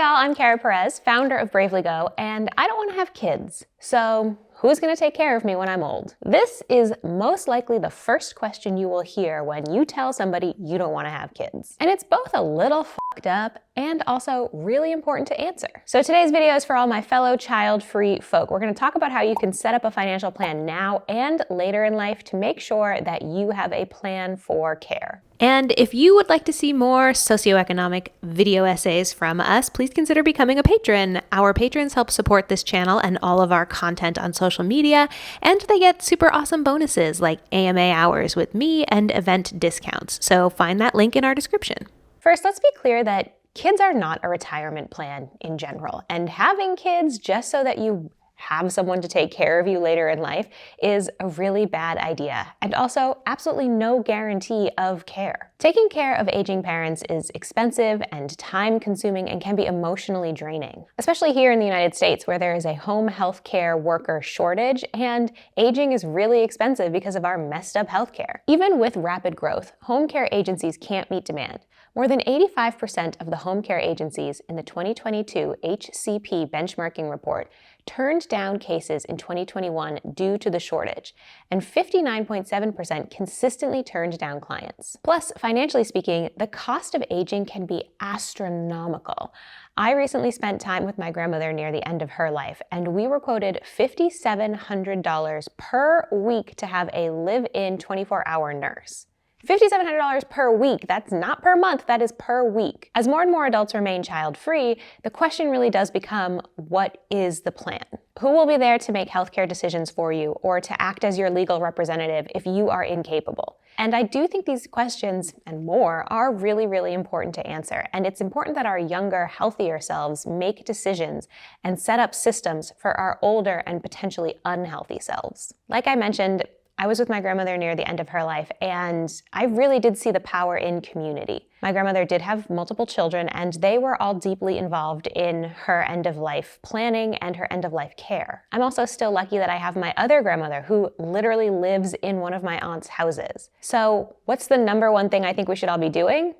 y'all, I'm Kara Perez, founder of Bravely Go, and I don't want to have kids. So who's going to take care of me when I'm old? This is most likely the first question you will hear when you tell somebody you don't want to have kids. And it's both a little fucked up and also really important to answer. So today's video is for all my fellow child-free folk. We're going to talk about how you can set up a financial plan now and later in life to make sure that you have a plan for care. And if you would like to see more socioeconomic video essays from us, please consider becoming a patron. Our patrons help support this channel and all of our content on social media, and they get super awesome bonuses like AMA hours with me and event discounts. So find that link in our description. First, let's be clear that kids are not a retirement plan in general, and having kids just so that you have someone to take care of you later in life is a really bad idea, and also absolutely no guarantee of care. Taking care of aging parents is expensive and time-consuming and can be emotionally draining, especially here in the United States where there is a home health care worker shortage and aging is really expensive because of our messed up healthcare. Even with rapid growth, home care agencies can't meet demand. More than 85% of the home care agencies in the 2022 HCP benchmarking report turned down cases in 2021 due to the shortage, and 59.7% consistently turned down clients. Plus, financially speaking, the cost of aging can be astronomical. I recently spent time with my grandmother near the end of her life, and we were quoted $5,700 per week to have a live-in 24-hour nurse. $5,700 per week. That's not per month, that is per week. As more and more adults remain child-free, the question really does become, what is the plan? Who will be there to make healthcare decisions for you or to act as your legal representative if you are incapable? And I do think these questions and more are really, really important to answer. And it's important that our younger, healthier selves make decisions and set up systems for our older and potentially unhealthy selves. Like I mentioned, I was with my grandmother near the end of her life, and I really did see the power in community. My grandmother did have multiple children, and they were all deeply involved in her end-of-life planning and her end-of-life care. I'm also still lucky that I have my other grandmother who literally lives in one of my aunt's houses. So what's the number one thing I think we should all be doing?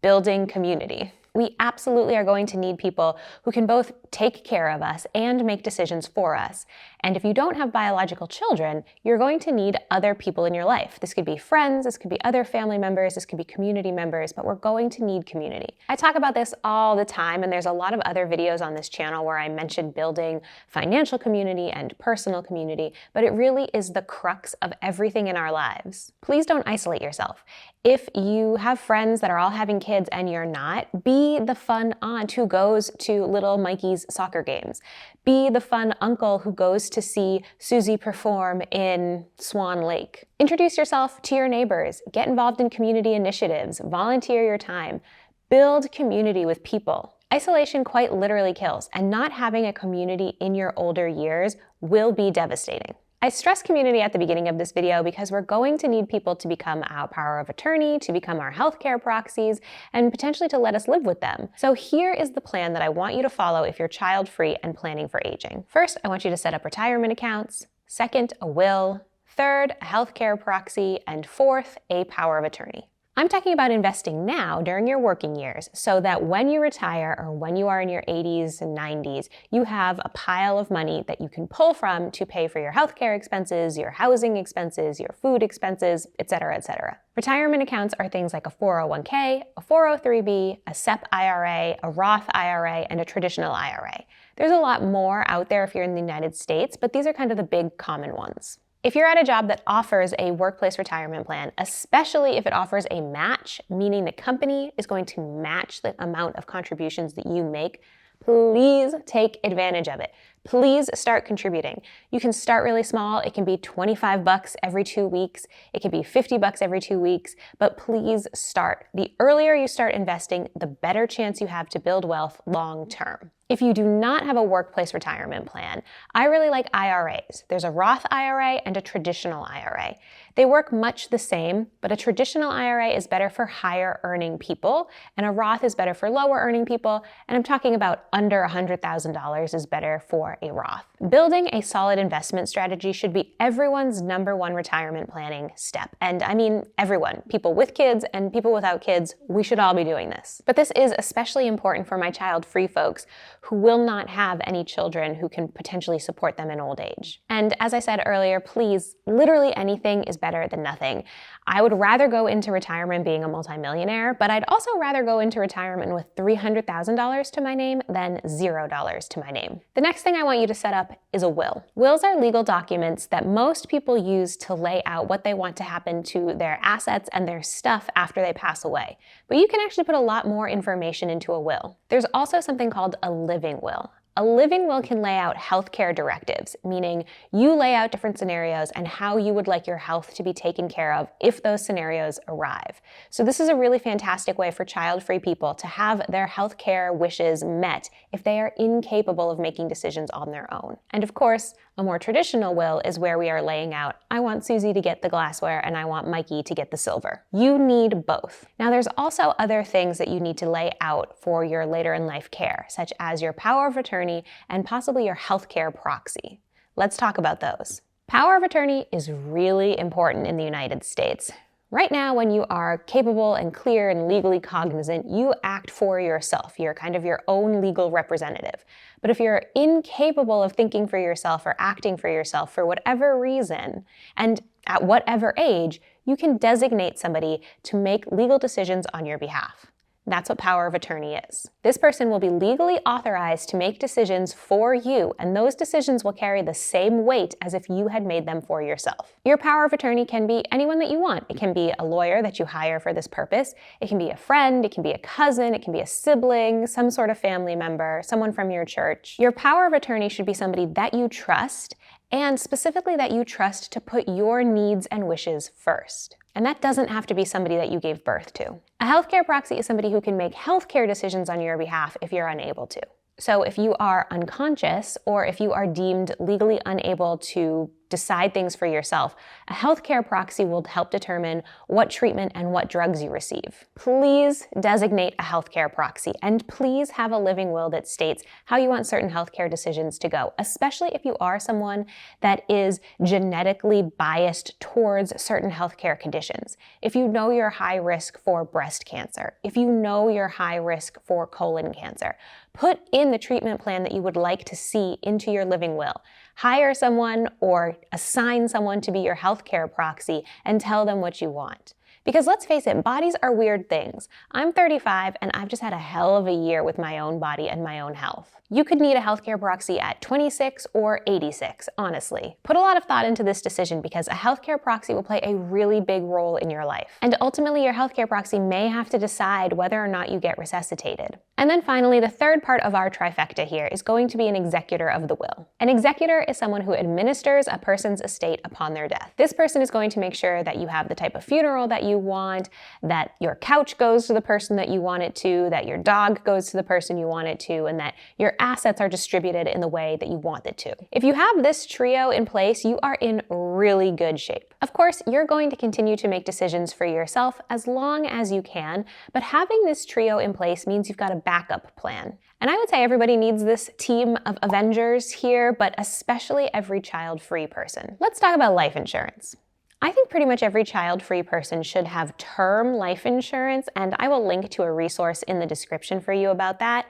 Building community. We absolutely are going to need people who can both take care of us and make decisions for us. And if you don't have biological children, you're going to need other people in your life. This could be friends, this could be other family members, this could be community members, but we're going to need community. I talk about this all the time, and there's a lot of other videos on this channel where I mention building financial community and personal community, but it really is the crux of everything in our lives. Please don't isolate yourself. If you have friends that are all having kids and you're not, be the fun aunt who goes to little Mikey's soccer games. Be the fun uncle who goes to see Susie perform in Swan Lake. Introduce yourself to your neighbors. Get involved in community initiatives. Volunteer your time. Build community with people. Isolation quite literally kills, and not having a community in your older years will be devastating. I stress community at the beginning of this video because we're going to need people to become our power of attorney, to become our healthcare proxies, and potentially to let us live with them. So here is the plan that I want you to follow if you're child-free and planning for aging. First, I want you to set up retirement accounts. Second, a will. Third, a healthcare proxy. And fourth, a power of attorney. I'm talking about investing now during your working years so that when you retire or when you are in your 80s and 90s, you have a pile of money that you can pull from to pay for your healthcare expenses, your housing expenses, your food expenses, etc., etc. Retirement accounts are things like a 401k, a 403b, a SEP IRA, a Roth IRA, and a traditional IRA. There's a lot more out there if you're in the United States, but these are kind of the big common ones. If you're at a job that offers a workplace retirement plan, especially if it offers a match, meaning the company is going to match the amount of contributions that you make, please take advantage of it. Please start contributing. You can start really small. It can be $25 every 2 weeks. It can be $50 every 2 weeks, but please start. The earlier you start investing, the better chance you have to build wealth long term. If you do not have a workplace retirement plan, I really like IRAs. There's a Roth IRA and a traditional IRA. They work much the same, but a traditional IRA is better for higher earning people, and a Roth is better for lower earning people, and I'm talking about under $100,000 is better for or a Roth. Building a solid investment strategy should be everyone's number one retirement planning step. And I mean everyone, people with kids and people without kids, we should all be doing this. But this is especially important for my child-free folks who will not have any children who can potentially support them in old age. And as I said earlier, please, literally anything is better than nothing. I would rather go into retirement being a multimillionaire, but I'd also rather go into retirement with $300,000 to my name than $0 to my name. The next thing I want you to set up is a will. Wills are legal documents that most people use to lay out what they want to happen to their assets and their stuff after they pass away. But you can actually put a lot more information into a will. There's also something called a living will. A living will can lay out healthcare directives, meaning you lay out different scenarios and how you would like your health to be taken care of if those scenarios arrive. So this is a really fantastic way for child-free people to have their healthcare wishes met if they are incapable of making decisions on their own. And of course, a more traditional will is where we are laying out, I want Susie to get the glassware and I want Mikey to get the silver. You need both. Now there's also other things that you need to lay out for your later in life care, such as your power of attorney and possibly your healthcare proxy. Let's talk about those. Power of attorney is really important in the United States. Right now, when you are capable and clear and legally cognizant, you act for yourself. You're kind of your own legal representative. But if you're incapable of thinking for yourself or acting for yourself for whatever reason, and at whatever age, you can designate somebody to make legal decisions on your behalf. That's what power of attorney is. This person will be legally authorized to make decisions for you, and those decisions will carry the same weight as if you had made them for yourself. Your power of attorney can be anyone that you want. It can be a lawyer that you hire for this purpose. It can be a friend, it can be a cousin, it can be a sibling, some sort of family member, someone from your church. Your power of attorney should be somebody that you trust, and specifically that you trust to put your needs and wishes first. And that doesn't have to be somebody that you gave birth to. A healthcare proxy is somebody who can make healthcare decisions on your behalf if you're unable to. So if you are unconscious or if you are deemed legally unable to decide things for yourself, a healthcare proxy will help determine what treatment and what drugs you receive. Please designate a healthcare proxy, and please have a living will that states how you want certain healthcare decisions to go, especially if you are someone that is genetically biased towards certain healthcare conditions. If you know you're high risk for breast cancer, if you know you're high risk for colon cancer, put in the treatment plan that you would like to see into your living will. Hire someone or assign someone to be your healthcare proxy and tell them what you want. Because let's face it, bodies are weird things. I'm 35 and I've just had a hell of a year with my own body and my own health. You could need a healthcare proxy at 26 or 86, honestly. Put a lot of thought into this decision because a healthcare proxy will play a really big role in your life. And ultimately, your healthcare proxy may have to decide whether or not you get resuscitated. And then finally, the third part of our trifecta here is going to be an executor of the will. An executor is someone who administers a person's estate upon their death. This person is going to make sure that you have the type of funeral that you want, that your couch goes to the person that you want it to, that your dog goes to the person you want it to, and that your assets are distributed in the way that you want it to. If you have this trio in place, you are in really good shape. Of course, you're going to continue to make decisions for yourself as long as you can, but having this trio in place means you've got a backup plan. And I would say everybody needs this team of Avengers here, but especially every child-free person. Let's talk about life insurance. I think pretty much every child-free person should have term life insurance, and I will link to a resource in the description for you about that.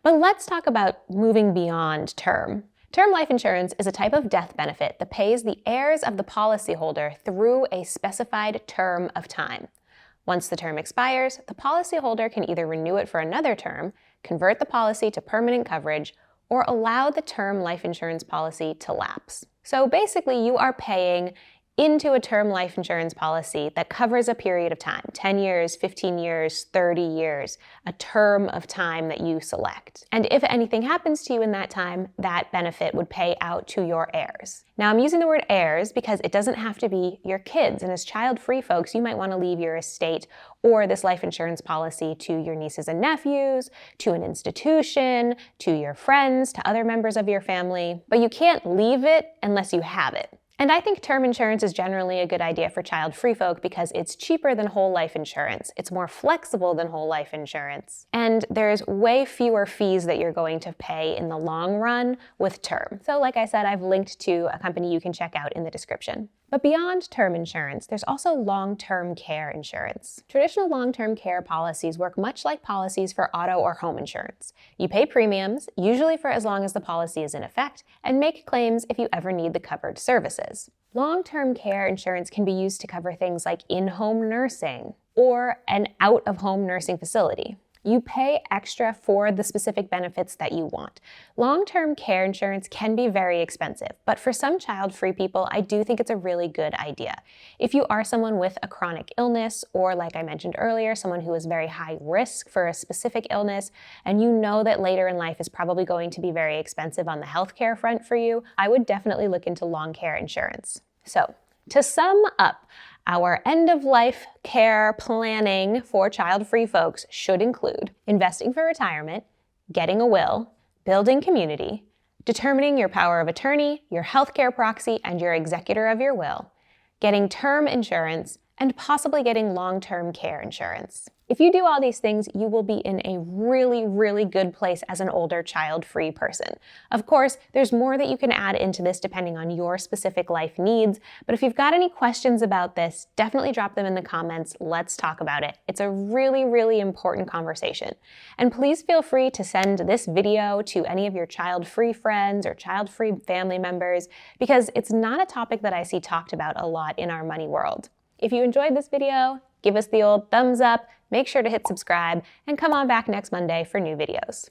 But let's talk about moving beyond term. Term life insurance is a type of death benefit that pays the heirs of the policyholder through a specified term of time. Once the term expires, the policyholder can either renew it for another term, convert the policy to permanent coverage, or allow the term life insurance policy to lapse. So basically, you are paying into a term life insurance policy that covers a period of time, 10 years, 15 years, 30 years, a term of time that you select. And if anything happens to you in that time, that benefit would pay out to your heirs. Now, I'm using the word heirs because it doesn't have to be your kids. And as child-free folks, you might want to leave your estate or this life insurance policy to your nieces and nephews, to an institution, to your friends, to other members of your family. But you can't leave it unless you have it. And I think term insurance is generally a good idea for child-free folk because it's cheaper than whole life insurance. It's more flexible than whole life insurance. And there's way fewer fees that you're going to pay in the long run with term. So like I said, I've linked to a company you can check out in the description. But beyond term insurance, there's also long-term care insurance. Traditional long-term care policies work much like policies for auto or home insurance. You pay premiums, usually for as long as the policy is in effect, and make claims if you ever need the covered services. Long-term care insurance can be used to cover things like in-home nursing or an out-of-home nursing facility. You pay extra for the specific benefits that you want. Long-term care insurance can be very expensive, but for some child-free people, I do think it's a really good idea. If you are someone with a chronic illness, or like I mentioned earlier, someone who is very high risk for a specific illness, and you know that later in life is probably going to be very expensive on the healthcare front for you, I would definitely look into long care insurance. So, to sum up, our end-of-life care planning for child-free folks should include investing for retirement, getting a will, building community, determining your power of attorney, your healthcare proxy, and your executor of your will, getting term insurance, and possibly getting long-term care insurance. If you do all these things, you will be in a really, really good place as an older child-free person. Of course, there's more that you can add into this depending on your specific life needs, but if you've got any questions about this, definitely drop them in the comments. Let's talk about it. It's a really, really important conversation. And please feel free to send this video to any of your child-free friends or child-free family members, because it's not a topic that I see talked about a lot in our money world. If you enjoyed this video, give us the old thumbs up, make sure to hit subscribe, and come on back next Monday for new videos.